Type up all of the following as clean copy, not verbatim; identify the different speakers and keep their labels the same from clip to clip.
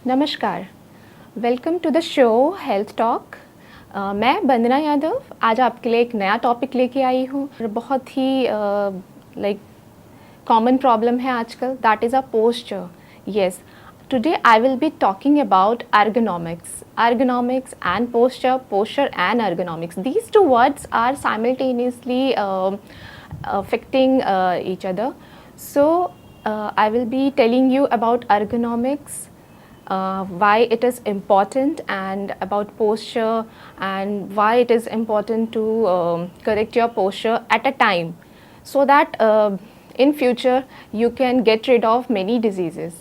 Speaker 1: नमस्कार, welcome to the show health talk. मैं वंदना यादव आज आपके लिए एक नया टॉपिक लेके आई हूँ। बहुत ही कॉमन प्रॉब्लम है आजकल, that is a posture. Yes, today I will be talking about ergonomics and posture and ergonomics. These two words are simultaneously affecting each other. So I will be telling you about ergonomics, why it is important, and about posture and why it is important to correct your posture at a time, so that in future you can get rid of many diseases.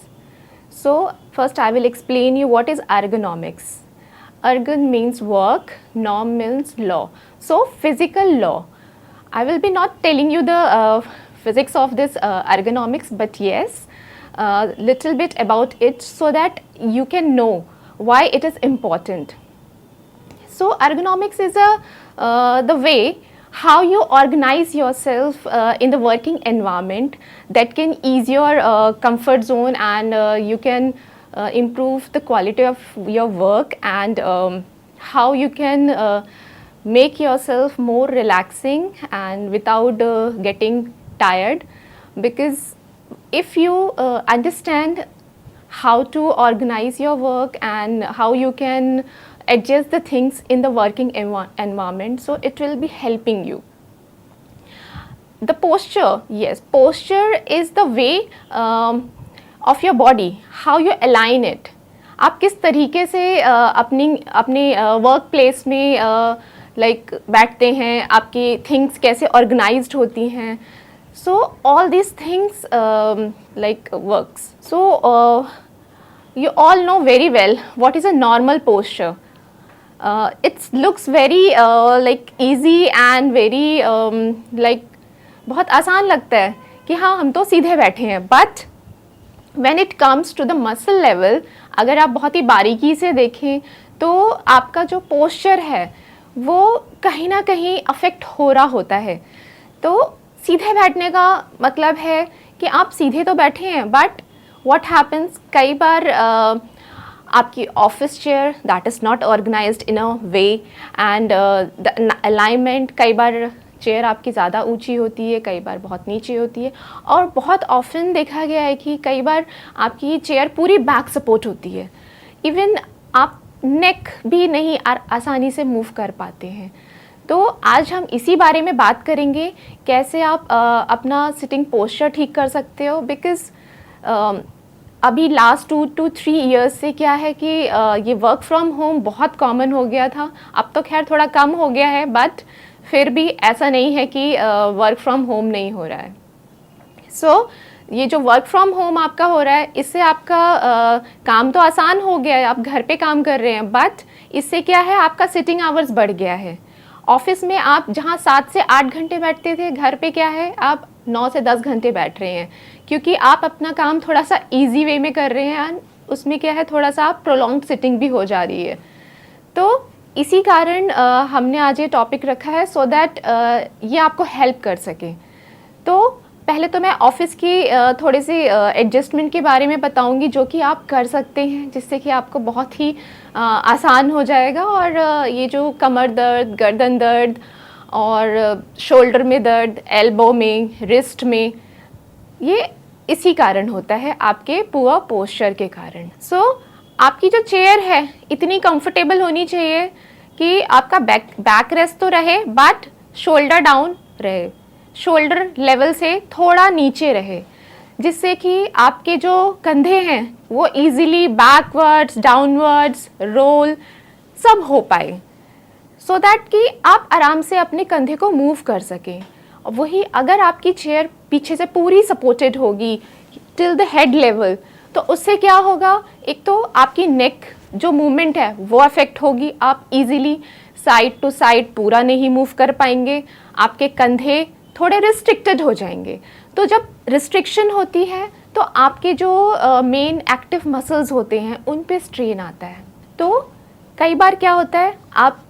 Speaker 1: So first I will explain you what is ergonomics. Ergon means work, norm means law. So physical law. I will be not telling you the physics of this ergonomics, but yes, little bit about it so that you can know why it is important. So ergonomics is the way how you organize yourself in the working environment that can ease your comfort zone, and you can improve the quality of your work, and how you can make yourself more relaxing and without getting tired. Because if you understand how to organize your work and how you can adjust the things in the working environment, so it will be helping you. The posture, yes, posture is the way of your body, how you align it. आप किस तरीके से अपने work place में बैठते हैं, आपकी things कैसे ऑर्गेनाइज्ड होती हैं. So all these things works. So you all know very well what is a normal posture. It looks very easy and very बहुत आसान लगता है कि हाँ हम तो सीधे बैठे हैं. But when it comes to the muscle level, अगर आप बहुत ही बारीकी से देखें तो आपका जो पोस्चर है वो कहीं ना कहीं अफेक्ट हो रहा होता है. तो सीधे बैठने का मतलब है कि आप सीधे तो बैठे हैं, बट व्हाट हैपन्स, कई बार आपकी office chair that is not organized in a way, and the alignment, कई बार चेयर आपकी ज़्यादा ऊंची होती है, कई बार बहुत नीचे होती है, और बहुत ऑफन देखा गया है कि कई बार आपकी चेयर पूरी बैक सपोर्ट होती है. इवन आप नेक भी नहीं आसानी से मूव कर पाते हैं. तो आज हम इसी बारे में बात करेंगे, कैसे आप अपना सिटिंग पोस्चर ठीक कर सकते हो. बिकॉज अभी लास्ट 2 to 3 ईयर्स से क्या है कि ये वर्क फ्रॉम होम बहुत कॉमन हो गया था. अब तो खैर थोड़ा कम हो गया है, बट फिर भी ऐसा नहीं है कि वर्क फ्रॉम होम नहीं हो रहा है. सो ये जो वर्क फ्रॉम होम आपका हो रहा है, इससे आपका काम तो आसान हो गया है, आप घर पे काम कर रहे हैं, बट इससे क्या है आपका सिटिंग आवर्स बढ़ गया है. ऑफिस में आप जहाँ 7 से 8 घंटे बैठते थे, घर पे क्या है आप 9 से 10 घंटे बैठ रहे हैं, क्योंकि आप अपना काम थोड़ा सा इजी वे में कर रहे हैं, एंड उसमें क्या है थोड़ा सा प्रोलॉन्ग सिटिंग भी हो जा रही है. तो इसी कारण हमने आज ये टॉपिक रखा है, सो दैट ये आपको हेल्प कर सके. तो पहले तो मैं ऑफिस की थोड़ी सी एडजस्टमेंट के बारे में बताऊंगी, जो कि आप कर सकते हैं, जिससे कि आपको बहुत ही आसान हो जाएगा. और ये जो कमर दर्द, गर्दन दर्द और शोल्डर में दर्द, एल्बो में, रिस्ट में, ये इसी कारण होता है, आपके पुअर पोस्चर के कारण. सो आपकी जो चेयर है इतनी कंफर्टेबल होनी चाहिए कि आपका बैक रेस्ट तो रहे, बट शोल्डर डाउन रहे, शोल्डर लेवल से थोड़ा नीचे रहे, जिससे कि आपके जो कंधे हैं वो इजीली बैकवर्ड्स, डाउनवर्ड्स, रोल सब हो पाए, सो दैट कि आप आराम से अपने कंधे को मूव कर सकें. और वही अगर आपकी चेयर पीछे से पूरी सपोर्टेड होगी टिल द हेड लेवल, तो उससे क्या होगा, एक तो आपकी नेक जो मूवमेंट है वो अफेक्ट होगी, आप इजीली साइड टू साइड पूरा नहीं मूव कर पाएंगे, आपके कंधे थोड़े रिस्ट्रिक्टेड हो जाएंगे. तो जब रिस्ट्रिक्शन होती है तो आपके जो मेन एक्टिव मसल्स होते हैं उन पे स्ट्रेन आता है. तो कई बार क्या होता है, आप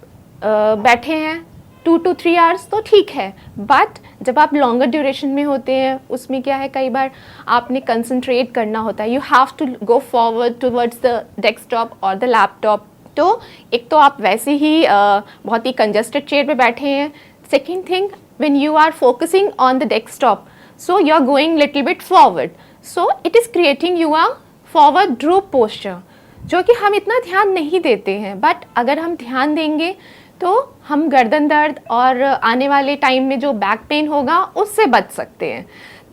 Speaker 1: बैठे हैं 2 to 3 आवर्स तो ठीक है, बट जब आप लॉन्गर ड्यूरेशन में होते हैं उसमें क्या है, कई बार आपने कंसंट्रेट करना होता है, you have to go forward towards the desktop और द लैपटॉप। तो एक तो आप वैसे ही बहुत ही कंजस्टेड चेयर पे बैठे हैं, second thing when you are focusing on the desktop so you are going little bit forward, so it is creating you are forward droop posture, जो कि हम इतना ध्यान नहीं देते हैं, बट अगर हम ध्यान देंगे तो हम गर्दन दर्द और आने वाले टाइम में जो बैक पेन होगा उससे बच सकते हैं।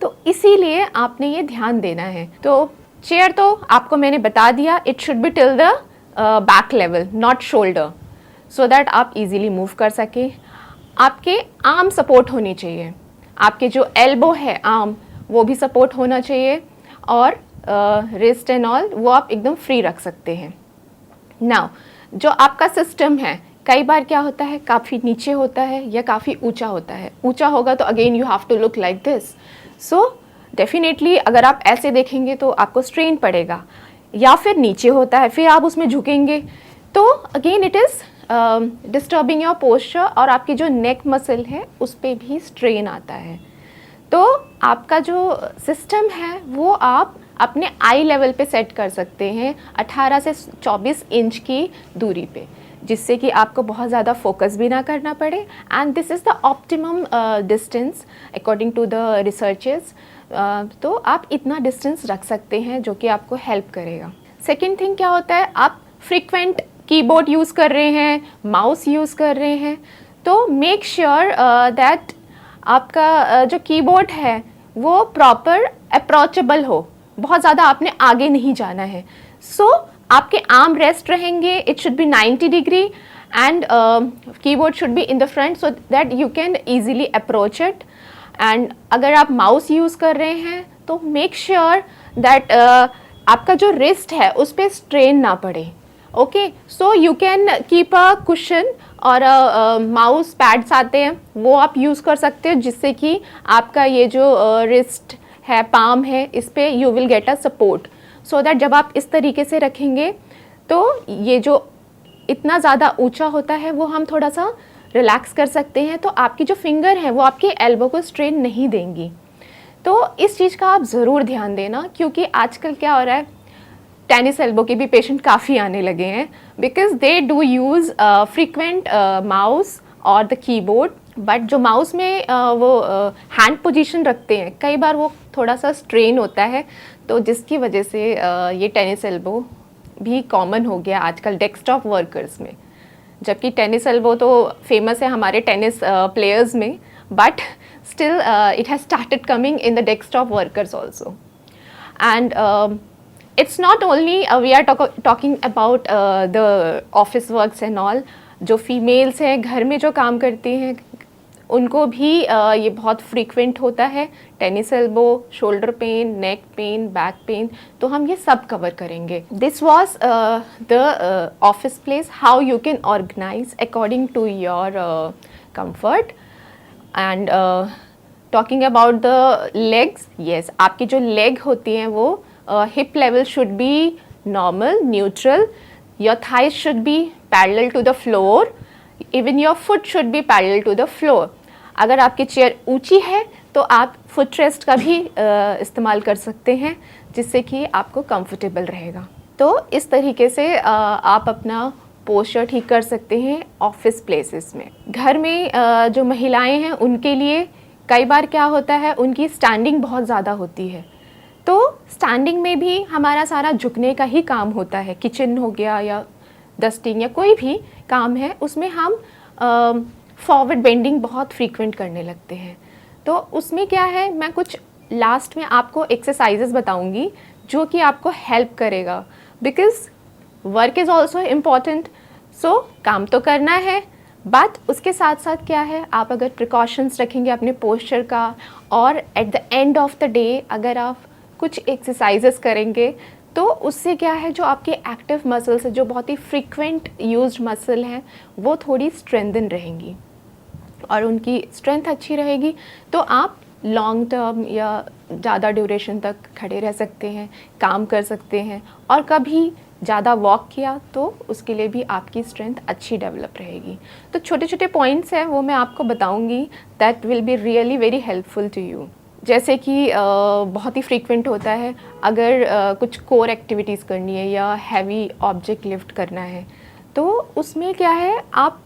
Speaker 1: तो इसीलिए आपने ये ध्यान देना है। तो चेयर तो आपको मैंने बता दिया, it should be till the back level not shoulder, so that आप इजीली मूव कर सकें। आपके आर्म सपोर्ट होनी चाहिए, आपके जो एल्बो है आर्म वो भी सपोर्ट होना चाहिए, और रिस्ट एंड ऑल वो आप एकदम फ्री रख सकते हैं। नाउ जो आपका सिस्टम है, कई बार क्या होता है काफ़ी नीचे होता है या काफ़ी ऊंचा होता है। ऊंचा होगा तो again you have to look like this, so definitely अगर आप ऐसे देखेंगे तो आपको स्ट्रेन पड़ेगा, या फिर नीचे होता है फिर आप उसमें झुकेंगे तो again it is disturbing your posture, और आपकी जो नेक मसल है उस पर भी स्ट्रेन आता है। तो आपका जो सिस्टम है वो आप अपने आई लेवल पे सेट कर सकते हैं 18 से 24 इंच की दूरी पे, जिससे कि आपको बहुत ज़्यादा फोकस भी ना करना पड़े, and this is the optimum distance according to the researches. तो आप इतना डिस्टेंस रख सकते हैं जो कि आपको हेल्प करेगा। सेकेंड थिंग क्या होता है, आप फ्रीक्वेंट कीबोर्ड यूज़ कर रहे हैं, माउस यूज़ कर रहे हैं, तो मेक श्योर दैट आपका जो कीबोर्ड है वो प्रॉपर अप्रोचेबल हो, बहुत ज़्यादा आपने आगे नहीं जाना है। सो आपके आर्म रेस्ट रहेंगे, it should be 90 degree, and keyboard should be in the front so that you can easily approach it. And अगर आप माउस यूज़ कर रहे हैं तो मेक श्योर दैट आपका जो रिस्ट है उस पर स्ट्रेन ना पड़े। Okay, so you can keep a cushion और माउस पैड्स आते हैं वो आप यूज़ कर सकते हो, जिससे कि आपका ये जो रिस्ट है, पाम है, इस पे you will get a support, so that जब आप इस तरीके से रखेंगे तो ये जो इतना ज़्यादा ऊंचा होता है वो हम थोड़ा सा रिलैक्स कर सकते हैं, तो आपकी जो फिंगर है वो आपके एल्बो को स्ट्रेन नहीं देंगी। तो इस चीज़ का आप ज़रूर ध्यान देना, क्योंकि आजकल क्या हो रहा है, टेनिस एल्बो के भी पेशेंट काफ़ी आने लगे हैं, because they do use frequent mouse और द कीबोर्ड, बट जो माउस में वो हैंड पोजीशन रखते हैं कई बार वो थोड़ा सा स्ट्रेन होता है, तो जिसकी वजह से ये टेनिस एल्बो भी कॉमन हो गया आजकल डेस्कटॉप वर्कर्स में। जबकि टेनिस एल्बो तो फेमस है हमारे टेनिस प्लेयर्स में, but still it has started coming in the desktop workers also. And it's not only we are talking about the office works and all, जो females हैं घर में जो काम करती हैं उनको भी ये बहुत फ्रीक्वेंट होता है, tennis elbow, shoulder pain, neck pain, back pain, तो हम ये सब कवर करेंगे। This was the office place, how you can organize according to your comfort. And talking about the legs, yes, आपकी जो लेग होती हैं वो hip level should be normal, neutral. Your thighs should be parallel to the floor. Even your foot should be parallel to the floor. अगर आपकी chair ऊंची है तो आप फुट रेस्ट का भी इस्तेमाल कर सकते हैं, जिससे कि आपको कंफर्टेबल रहेगा। तो इस तरीके से आप अपना पोस्चर ठीक कर सकते हैं ऑफिस प्लेसेस में। घर में जो महिलाएं हैं उनके लिए कई बार क्या होता है, उनकी स्टैंडिंग बहुत ज़्यादा होती है, तो स्टैंडिंग में भी हमारा सारा झुकने का ही काम होता है। किचन हो गया या डस्टिंग या कोई भी काम है उसमें हम फॉरवर्ड बेंडिंग बहुत फ्रीक्वेंट करने लगते हैं। तो उसमें क्या है, मैं कुछ लास्ट में आपको एक्सरसाइजेस बताऊंगी जो कि आपको हेल्प करेगा, because work is also important. So काम तो करना है, बट उसके साथ साथ क्या है, आप अगर प्रिकॉशंस रखेंगे अपने पोस्चर का, और at the end of the day अगर आप कुछ एक्सरसाइजेस करेंगे तो उससे क्या है, जो आपके एक्टिव मसल्स है, जो बहुत ही फ्रीक्वेंट यूज्ड मसल हैं, वो थोड़ी स्ट्रेंथन रहेंगी, और उनकी स्ट्रेंथ अच्छी रहेगी तो आप लॉन्ग टर्म या ज़्यादा ड्यूरेशन तक खड़े रह सकते हैं, काम कर सकते हैं, और कभी ज़्यादा वॉक किया तो उसके लिए भी आपकी स्ट्रेंथ अच्छी डेवलप रहेगी। तो छोटे छोटे पॉइंट्स हैं वो मैं आपको बताऊंगी, that will be really very helpful to you. जैसे कि बहुत ही फ्रीक्वेंट होता है, अगर कुछ कोर एक्टिविटीज़ करनी है या हैवी ऑब्जेक्ट लिफ्ट करना है, तो उसमें क्या है, आप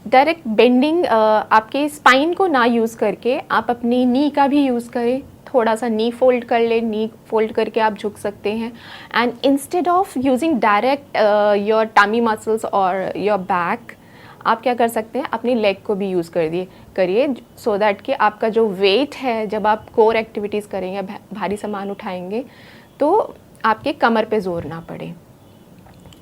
Speaker 1: डायरेक्ट बेंडिंग आपके स्पाइन को ना यूज़ करके आप अपनी नी का भी यूज़ करें। थोड़ा सा नी फोल्ड कर ले, नी फोल्ड करके आप झुक सकते हैं, and instead of using direct your tummy muscles और योर बैक, आप क्या कर सकते हैं, अपनी लेग को भी यूज़ करिए, सो दैट कि आपका जो वेट है, जब आप कोर एक्टिविटीज़ करेंगे, भारी सामान उठाएंगे, तो आपके कमर पे जोर ना पड़े।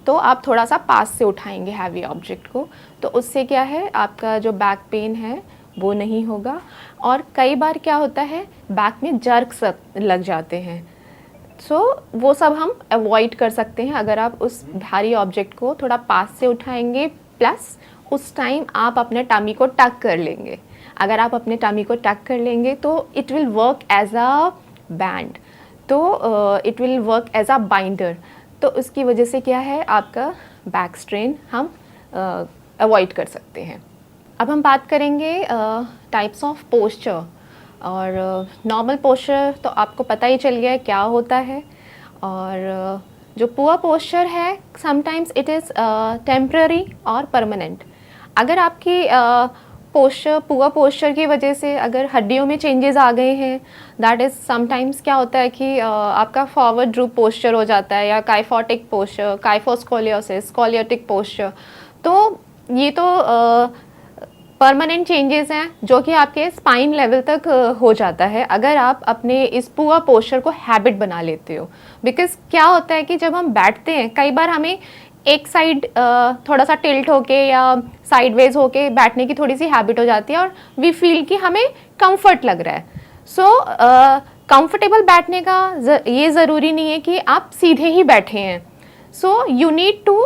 Speaker 1: तो आप थोड़ा सा पास से उठाएंगे हैवी ऑब्जेक्ट को, तो उससे क्या है, आपका जो बैक पेन है वो नहीं होगा। और कई बार क्या होता है, बैक में जर्क्स लग जाते हैं, सो वो सब हम अवॉइड कर सकते हैं अगर आप उस भारी ऑब्जेक्ट को थोड़ा पास से उठाएंगे, प्लस उस टाइम आप अपने टमी को टक कर लेंगे। अगर आप अपने टमी को टक कर लेंगे तो it will work as a band, तो it will work as a binder. तो उसकी वजह से क्या है, आपका बैक स्ट्रेन हम अवॉइड कर सकते हैं। अब हम बात करेंगे टाइप्स ऑफ पोस्चर। और नॉर्मल पोस्चर तो आपको पता ही चल गया है क्या होता है, और जो पुअर पोस्चर है, समटाइम्स इट इज़ टेम्पररी और परमानेंट। अगर आपकी पुअर पोस्चर की वजह से अगर हड्डियों में चेंजेस आ गए हैं, दैट इज़ समटाइम्स क्या होता है कि आपका फॉरवर्ड ड्रूप पोस्चर हो जाता है, या काइफोटिक पोस्चर, काइफोस्कोलियोसिस, स्कोलियोटिक पोस्चर। तो ये तो परमानेंट चेंजेस हैं जो कि आपके स्पाइन लेवल तक हो जाता है अगर आप अपने इस पुअर पोस्चर को हैबिट बना लेते हो। बिकॉज क्या होता है कि जब हम बैठते हैं, कई बार हमें एक साइड थोड़ा सा टिल्ट होके या साइडवेज होके बैठने की थोड़ी सी हैबिट हो जाती है, और वी फील कि हमें कंफर्ट लग रहा है। सो कंफर्टेबल बैठने का ये ज़रूरी नहीं है कि आप सीधे ही बैठे हैं। So you need to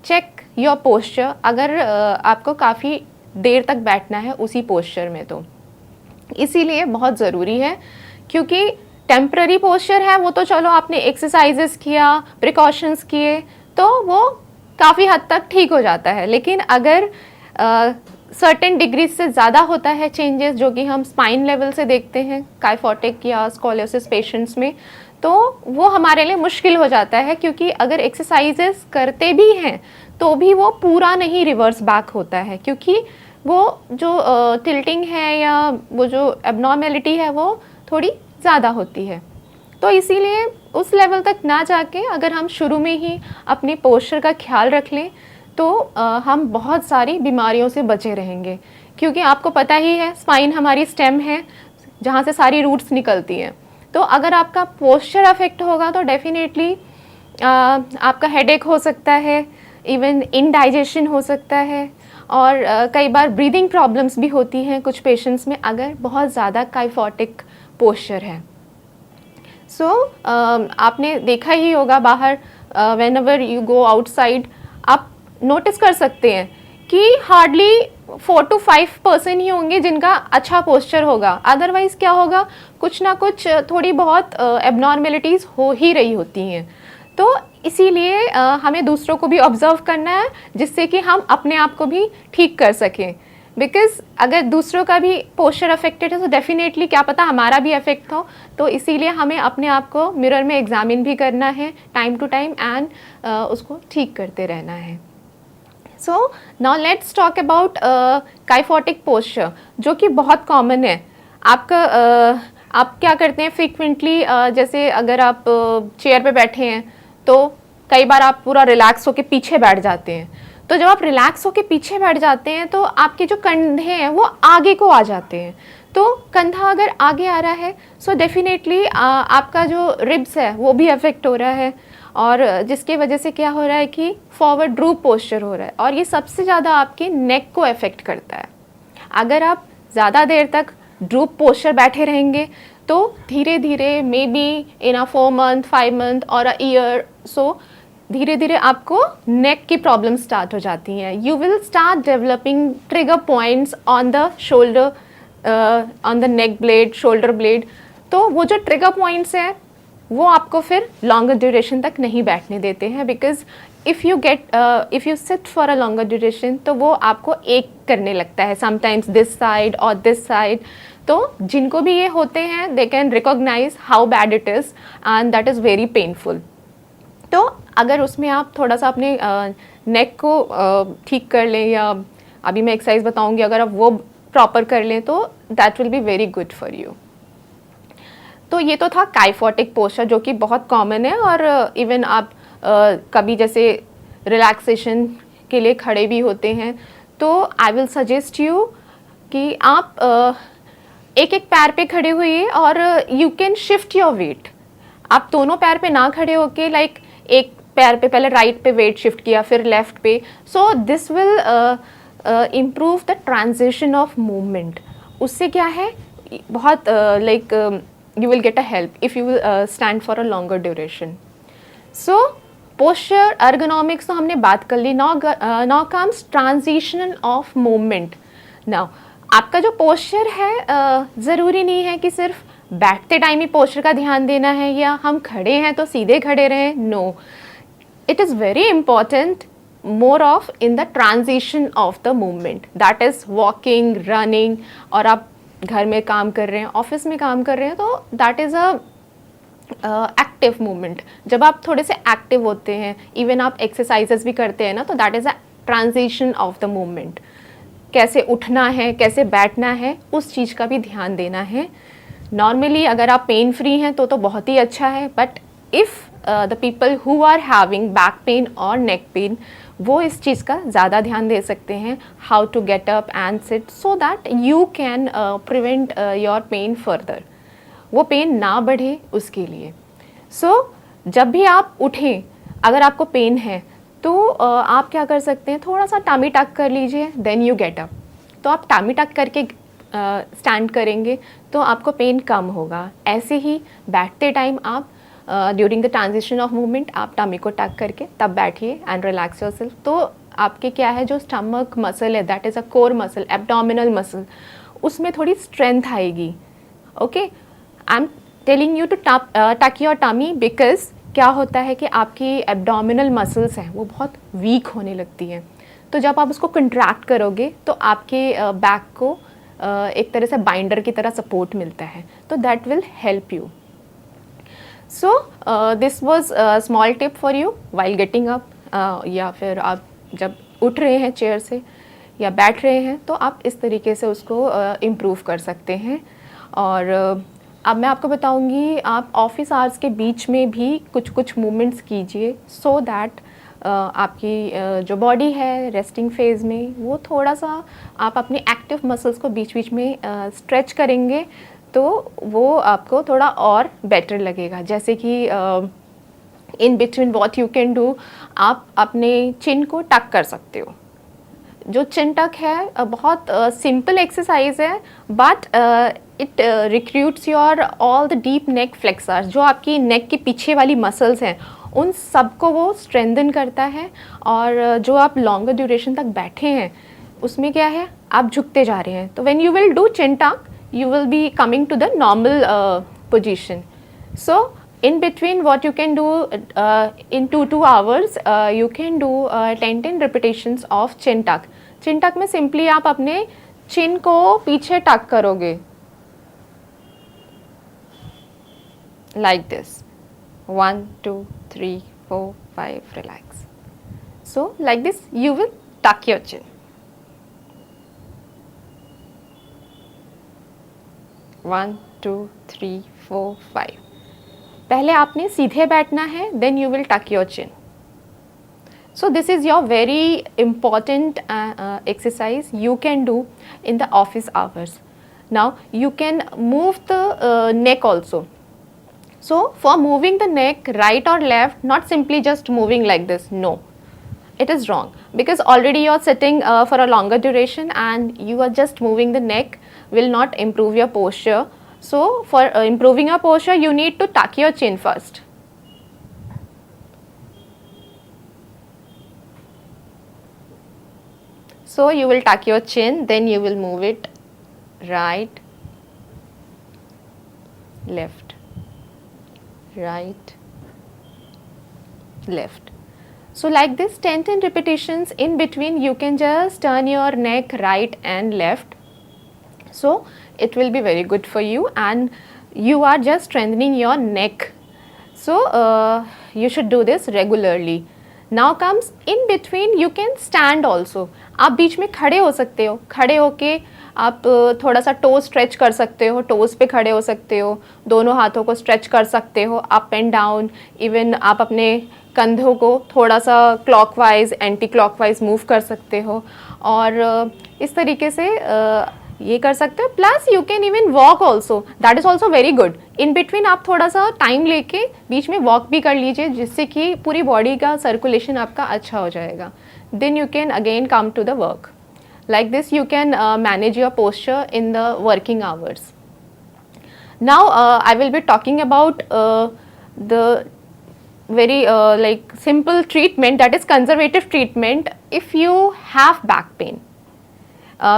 Speaker 1: check your posture, अगर आपको काफ़ी देर तक बैठना है उसी पोस्चर में, तो इसीलिए बहुत ज़रूरी है। क्योंकि टेम्पररी पोस्चर है वो तो चलो आपने एक्सरसाइजेस किया, प्रिकॉशंस किए, तो वो काफ़ी हद तक ठीक हो जाता है। लेकिन अगर सर्टेन डिग्री से ज़्यादा होता है चेंजेस, जो कि हम स्पाइन लेवल से देखते हैं काइफोटिक या स्कोलियोसिस पेशेंट्स में, तो वो हमारे लिए मुश्किल हो जाता है। क्योंकि अगर एक्सरसाइजेस करते भी हैं तो भी वो पूरा नहीं रिवर्स बैक होता है, क्योंकि वो जो टिल्टिंग है या वो जो एबनॉर्मेलिटी है वो थोड़ी ज़्यादा होती है। तो इसीलिए उस लेवल तक ना जाके अगर हम शुरू में ही अपने पोस्चर का ख्याल रख लें तो हम बहुत सारी बीमारियों से बचे रहेंगे। क्योंकि आपको पता ही है, स्पाइन हमारी स्टेम है जहाँ से सारी रूट्स निकलती हैं। तो अगर आपका पोस्चर अफेक्ट होगा तो डेफिनेटली आपका हेडेक हो सकता है, इवन इनडाइजेशन हो सकता है, और कई बार ब्रीदिंग प्रॉब्लम्स भी होती हैं कुछ पेशेंट्स में अगर बहुत ज़्यादा काइफोटिक पोस्चर है। सो आपने देखा ही होगा बाहर, when ever you go outside, आप नोटिस कर सकते हैं कि हार्डली 4 to 5% ही होंगे जिनका अच्छा पोस्चर होगा। अदरवाइज़ क्या होगा, कुछ ना कुछ थोड़ी बहुत एबनॉर्मेलिटीज़ हो ही रही होती हैं। तो इसीलिए हमें दूसरों को भी ऑब्जर्व करना है, जिससे कि हम अपने आप को भी ठीक कर सकें। बिकॉज अगर दूसरों का भी पोस्चर अफेक्टेड है तो डेफिनेटली क्या पता हमारा भी अफेक्ट हो। तो इसीलिए हमें अपने आप को मिरर में एग्जामिन भी करना है टाइम टू टाइम, एंड उसको ठीक करते रहना है। So now let's talk about kyphotic posture, जो कि बहुत कॉमन है। आपका आप क्या करते हैं फ्रीक्वेंटली, जैसे अगर आप चेयर पे बैठे हैं तो कई बार आप पूरा रिलैक्स होकर पीछे बैठ जाते हैं। तो जब आप रिलैक्स होकर पीछे बैठ जाते हैं तो आपके जो कंधे हैं वो आगे को आ जाते हैं। तो कंधा अगर आगे आ रहा है सो डेफिनेटली आपका जो रिब्स है वो भी अफेक्ट हो रहा है, और जिसके वजह से क्या हो रहा है कि फॉरवर्ड ड्रूप पोस्चर हो रहा है, और ये सबसे ज़्यादा आपके नेक को अफेक्ट करता है। अगर आप ज़्यादा देर तक ड्रूप पोस्चर बैठे रहेंगे तो धीरे धीरे, may be in a 4 month 5 month और अ ईयर, सो धीरे धीरे आपको नेक की प्रॉब्लम स्टार्ट हो जाती हैं। You will start developing trigger points on the shoulder, on the neck blade, shoulder blade. तो वो जो ट्रिगर पॉइंट्स हैं वो आपको फिर लॉन्गर ड्यूरेशन तक नहीं बैठने देते हैं, because if you sit for a longer duration तो वो आपको एक करने लगता है, समटाइम्स दिस साइड और दिस साइड। तो जिनको भी ये होते हैं they can recognize how bad it is and that is very painful. तो अगर उसमें आप थोड़ा सा अपने नेक को ठीक कर लें, या अभी मैं एक्सरसाइज बताऊंगी, अगर आप वो प्रॉपर कर लें तो that will be very good for you. तो ये तो था काइफोटिक पोस्चर, जो कि बहुत कॉमन है, और इवन आप कभी जैसे रिलैक्सेशन के लिए खड़े भी होते हैं तो आई विल सजेस्ट यू कि आप एक एक पैर पे खड़े हुए और you can shift your weight. आप दोनों पैर पे ना खड़े होके लाइक एक पैर पे पहले राइट पे वेट शिफ्ट किया फिर लेफ्ट पे, so this will improve the transition of movement. उससे क्या है, बहुत like you will get a help if you will stand for a longer duration. So posture ergonomics तो हमने बात कर ली। now comes transition of movement. now आपका जो पोस्चर है ज़रूरी नहीं है कि सिर्फ बैठते टाइम ही पोस्चर का ध्यान देना है, या हम खड़े हैं तो सीधे खड़े रहें। No, it is very important more of in the transition of the movement, that is walking, running, और आप घर में काम कर रहे हैं, ऑफिस में काम कर रहे हैं, तो that is a active movement. जब आप थोड़े से एक्टिव होते हैं, इवन आप एक्सरसाइजेस भी करते हैं ना, तो that is a transition of the movement. कैसे उठना है, कैसे बैठना है, उस चीज़ का भी ध्यान देना है। नॉर्मली अगर आप पेन फ्री हैं तो बहुत ही अच्छा है, but if the people who are having back pain और नेक पेन, वो इस चीज़ का ज़्यादा ध्यान दे सकते हैं, how to get up and sit, so that you can prevent your pain further, वो पेन ना बढ़े उसके लिए। सो जब भी आप उठें, अगर आपको पेन है तो आप क्या कर सकते हैं, थोड़ा सा टमी टक कर लीजिए, देन यू गेट अप। तो आप टमी टक करके स्टैंड करेंगे तो आपको पेन कम होगा। ऐसे ही बैठते टाइम आप during the transition of movement आप टमी को टक करके तब बैठिए एंड रिलैक्स योरसेल्फ। तो आपके क्या है, जो स्टमक मसल है, that is a core muscle, abdominal muscle, उसमें थोड़ी स्ट्रेंथ आएगी। Okay, I am telling you to tuck your tummy, because क्या होता है कि आपकी एब्डोमिनल मसल्स हैं वो बहुत वीक होने लगती हैं। तो जब आप उसको कंट्रैक्ट करोगे तो आपके बैक को एक तरह से बाइंडर की तरह सपोर्ट मिलता है, तो that will help you. So this was small tip for you while getting up, या फिर आप जब उठ रहे हैं चेयर से या बैठ रहे हैं तो आप इस तरीके से उसको इम्प्रूव कर सकते हैं। और अब मैं आपको बताऊंगी, आप ऑफिस आवर्स के बीच में भी कुछ कुछ मूवमेंट्स कीजिए, सो दैट आपकी जो बॉडी है रेस्टिंग फेज़ में, वो थोड़ा सा आप अपने एक्टिव मसल्स को बीच बीच में स्ट्रेच करेंगे तो वो आपको थोड़ा और बेटर लगेगा। जैसे कि in between what you can do, आप अपने चिन को टक कर सकते हो। जो चिन टक है बहुत सिंपल एक्सरसाइज है, but it recruits your all the deep neck flexors, जो आपकी नेक की पीछे वाली मसल्स हैं उन सबको वो स्ट्रेंथन करता है। और जो आप लॉन्गर ड्यूरेशन तक बैठे हैं उसमें क्या है, आप झुकते जा रहे हैं, तो व्हेन यू विल डू चिन टक you will be coming to the normal position. So in between what you can do in 2 hours you can do 10 repetitions of chin tuck. Chin tuck में simply आप अपने chin को पीछे tuck करोगे like this, 1 2 3 4 5, relax. So like this you will tuck your chin. 1 2 3 4 5, पहले आपने सीधे बैठना है, then you will tuck your chin. So this is your very important exercise you can do in the office hours. Now you can move the neck also. So for moving the neck right और left, not simply just moving like this, no, it is wrong, because already you are sitting for a longer duration and you are just moving the neck will not improve your posture. So for improving your posture you need to tuck your chin first. So you will tuck your chin, then you will move it right, left, right, left. So like this 10 repetitions in between, you can just turn your neck right and left. So it will be very good for you, and you are just strengthening your neck. So you should do this regularly. Now comes in between, you can stand also. आप बीच में खड़े हो सकते हो, खड़े होके आप थोड़ा सा टो स्ट्रेच कर सकते हो, टोज पे खड़े हो सकते हो, दोनों हाथों को स्ट्रेच कर सकते हो अप एंड डाउन. इवन आप अपने कंधों को थोड़ा सा क्लॉकवाइज एंटी क्लॉकवाइज मूव कर सकते हो, और इस तरीके से ये कर सकते हो. Plus you can even walk also, that is also very good. In between आप थोड़ा सा टाइम लेके बीच में वॉक भी कर लीजिए, जिससे कि पूरी बॉडी का सर्कुलेशन आपका अच्छा हो जाएगा. Then you can again come to the work. Like this you can manage your posture in the working hours. Now I will be talking about the very like simple treatment, that is conservative treatment if you have back pain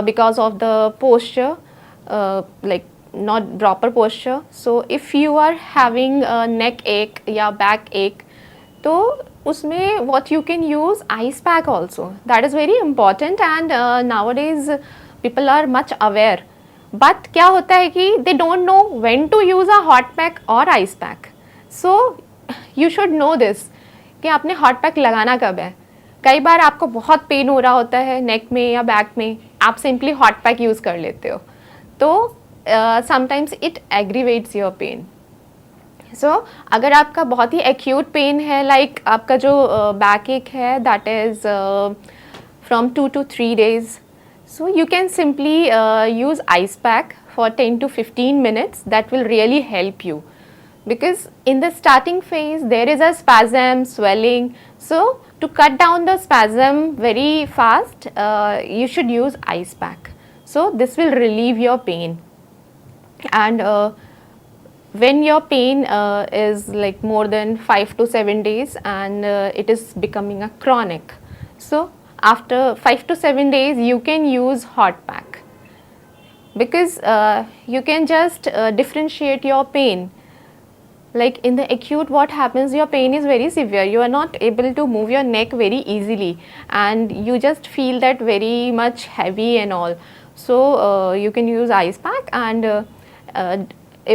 Speaker 1: because of the posture, like not proper posture. So if you are having a neck ache या back ache, तो उसमें what you can use ice pack also, that is very important. And nowadays people are much aware, but क्या होता है कि they don't know when to use a hot pack or ice pack. So you should know this कि आपने hot pack लगाना कब है. कई बार आपको बहुत पेन हो रहा होता है नेक में या बैक में, आप सिंपली हॉट पैक यूज़ कर लेते हो, तो समटाइम्स इट एग्रीवेट्स योर पेन. सो अगर आपका बहुत ही एक्यूट पेन है, लाइक आपका जो बैक एक है that is from 2 to 3 days, so you can simply use ice pack for 10 to 15 minutes. That will really help you, because in the starting phase there is a spasm, swelling. So to cut down the spasm very fast, you should use ice pack. So this will relieve your pain. And when your pain is like more than 5 to 7 days and it is becoming a chronic, so after 5 to 7 days you can use hot pack, because you can just differentiate your pain. Like in the acute, what happens, your pain is very severe, you are not able to move your neck very easily, and you just feel that very much heavy and all. So you can use ice pack. And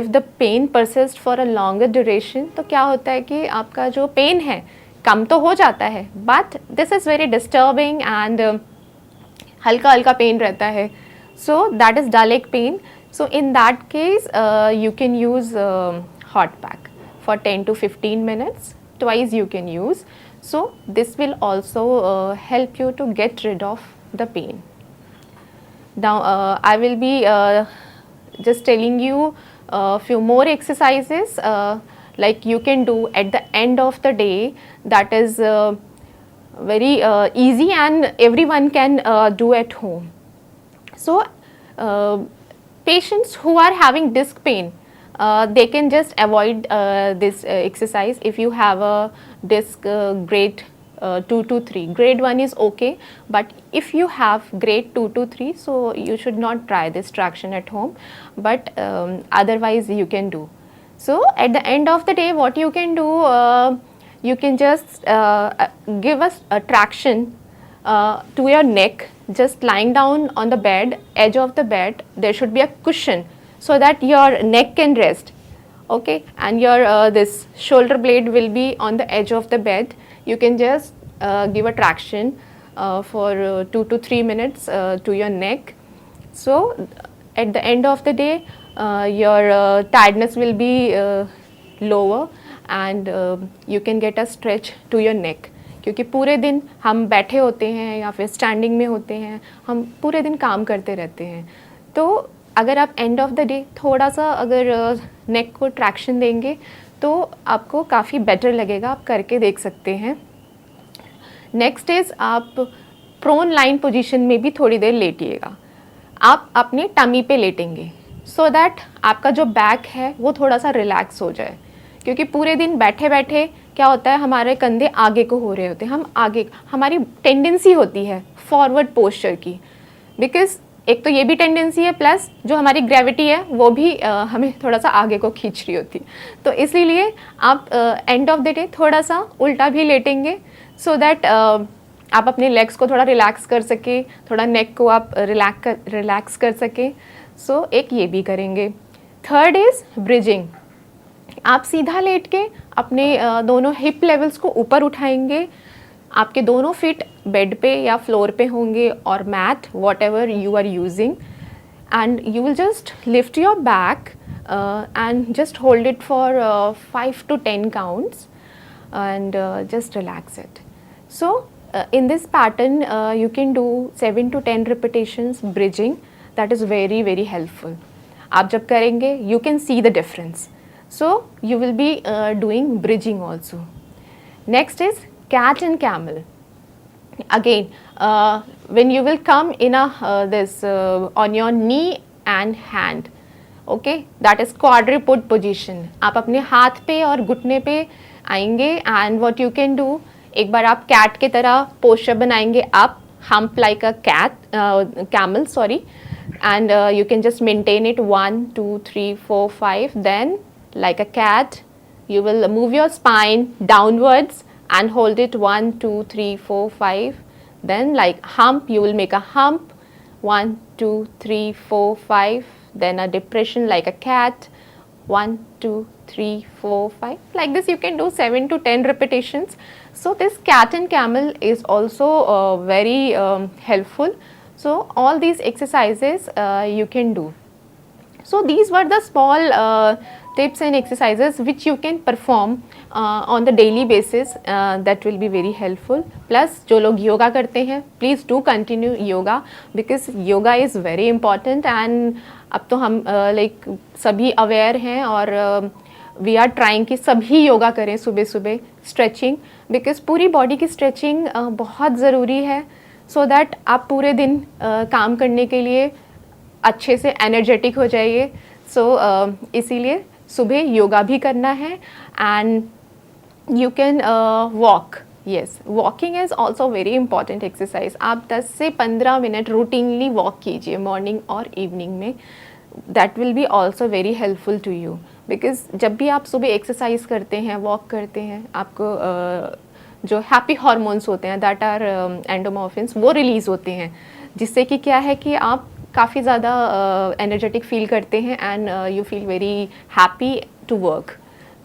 Speaker 1: if the pain persists for a longer duration, तो क्या होता है कि आपका जो pen है कम तो हो जाता है, but this is very disturbing and हल्का हल्का पेन रहता है. So that is dull ache pain. So in that case you can use hot pack for 10 to 15 minutes, twice you can use. So this will also help you to get rid of the pain. Now I will be just telling you a few more exercises like you can do at the end of the day, that is very easy and everyone can do at home. So patients who are having disc pain, they can just avoid this exercise. If you have a disc grade 2 to 3, grade 1 is okay, but if you have grade 2 to 3, so you should not try this traction at home, but otherwise you can do. So at the end of the day, what you can do, you can just give us a traction to your neck, just lying down on the bed, edge of the bed. There should be a cushion so that your neck can rest, okay, and your this shoulder blade will be on the edge of the bed. You can just give a traction for 2 to 3 minutes to your neck. So at the end of the day your tiredness will be lower, and you can get a stretch to your neck. क्योंकि पूरे दिन हम बैठे होते हैं या फिर standing में होते हैं, हम पूरे दिन काम करते रहते हैं, तो अगर आप एंड ऑफ द डे थोड़ा सा अगर नेक को ट्रैक्शन देंगे तो आपको काफ़ी बेटर लगेगा. आप करके देख सकते हैं. नेक्स्ट इज़ आप प्रोन लाइन पोजीशन में भी थोड़ी देर लेटिएगा. आप अपने टमी पे लेटेंगे सो दैट आपका जो बैक है वो थोड़ा सा रिलैक्स हो जाए, क्योंकि पूरे दिन बैठे बैठे क्या होता है, हमारे कंधे आगे को हो रहे होते हैं, हम आगे, हमारी टेंडेंसी होती है फॉरवर्ड पोस्चर की, बिकॉज एक तो ये भी टेंडेंसी है, प्लस जो हमारी ग्रेविटी है वो भी हमें थोड़ा सा आगे को खींच रही होती, तो इसीलिए आप एंड ऑफ द डे थोड़ा सा उल्टा भी लेटेंगे, सो दैट आप अपने लेग्स को थोड़ा रिलैक्स कर सके, थोड़ा नेक को आप रिलैक्स कर सके। सो एक ये भी करेंगे। Third is bridging. आप सीधा लेट के अपने दोनों हिप लेवल्स को ऊपर उठाएंगे, आपके दोनों फिट बेड पे या फ्लोर पे होंगे और mat, whatever you are using, and you will just lift your back and just hold it for 5 to 10 counts and just relax it. So in this pattern you can do 7 to 10 repetitions bridging. That is very very helpful. आप जब करेंगे you can see the difference. So you will be doing bridging also. Next is cat and camel. Again when you will come in a this on your knee and hand, okay, that is quadripod position. आप अपने हाथ पे और घुटने पे आएंगे and what you can do, एक बार आप कैट के तरह पोस्चर बनाएंगे, आप hump like a camel sorry, and you can just maintain it 1 2 3 4 5, then like a cat you will move your spine downwards and hold it 1 2 3 4 5, then like hump you will make a hump 1 2 3 4 5, then a depression like a cat 1 2 3 4 5, like this you can do 7 to 10 repetitions. So this cat and camel is also very helpful. So all these exercises you can do. So these were the small tips and exercises which you can perform on the daily basis, that will be very helpful. Plus जो लोग योगा करते हैं please do continue yoga because yoga is very important and अब तो हम like सभी aware हैं और वी आर ट्राइंग कि सभी योगा करें सुबह सुबह, स्ट्रेचिंग, बिकॉज पूरी बॉडी की स्ट्रेचिंग बहुत ज़रूरी है सो दैट आप पूरे दिन काम करने के लिए अच्छे से एनर्जेटिक हो जाइए. सो इसीलिए सुबह योगा भी करना है and you can walk. Yes, walking is also very important exercise. आप 10 से 15 मिनट रूटीनली वॉक कीजिए मॉर्निंग और इवनिंग में. That will be also very helpful to you because जब भी आप सुबह एक्सरसाइज करते हैं, वॉक करते हैं, आपको जो हैप्पी हार्मोन्स होते हैं दैट आर एंडोमॉर्फिन्स वो रिलीज़ होते हैं, जिससे कि क्या है कि आप काफ़ी ज़्यादा एनर्जेटिक फील करते हैं and you feel very happy to work.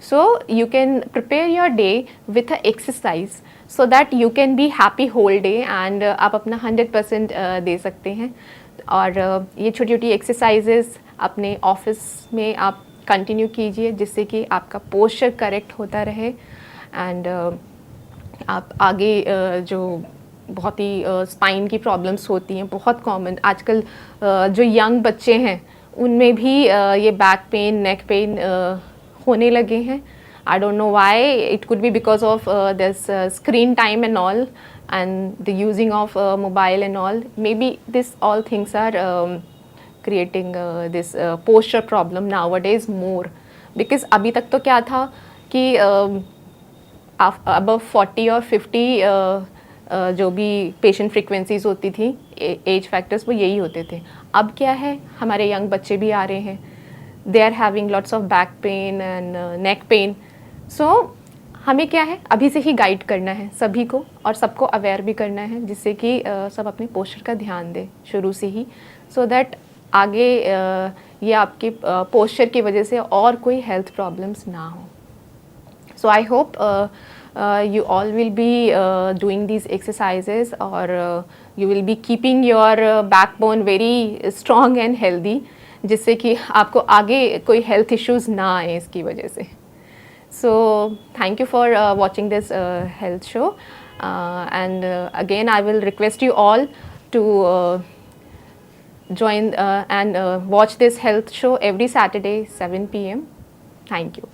Speaker 1: So you can prepare your day with a exercise so that you can be happy whole day and आप अपना 100% दे सकते हैं. और ये छोटी छोटी एक्सरसाइजेस अपने ऑफिस में आप कंटिन्यू कीजिए जिससे कि आपका पोस्चर करेक्ट होता रहे एंड आप आगे जो बहुत ही स्पाइन की प्रॉब्लम्स होती हैं बहुत कॉमन आजकल, जो यंग बच्चे हैं उनमें भी ये बैक पेन, नेक पेन होने लगे हैं. I don't know why. It could be because of this screen time and all and the using of mobile and all. Maybe this all things are creating this posture problem nowadays more because अभी तक तो क्या था कि above 40 और 50 जो भी patient frequencies होती थी, एज फैक्टर्स, वो यही होते थे. अब क्या है, हमारे यंग बच्चे भी आ रहे हैं, they are having lots of back pain and neck pain. So हमें क्या है, अभी से ही गाइड करना है सभी को और सबको अवेयर भी करना है जिससे कि सब अपने पोस्चर का ध्यान दें शुरू से ही, सो दैट आगे ये आपके पोस्चर की वजह से और कोई हेल्थ प्रॉब्लम्स ना हो. So I hope you all will be doing these exercises or you will be keeping your backbone very strong and healthy जिससे कि आपको आगे कोई हेल्थ इश्यूज़ ना आए इसकी वजह से. So thank you for watching this health show and again I will request you all to join and watch this health show every Saturday 7 p.m. Thank you.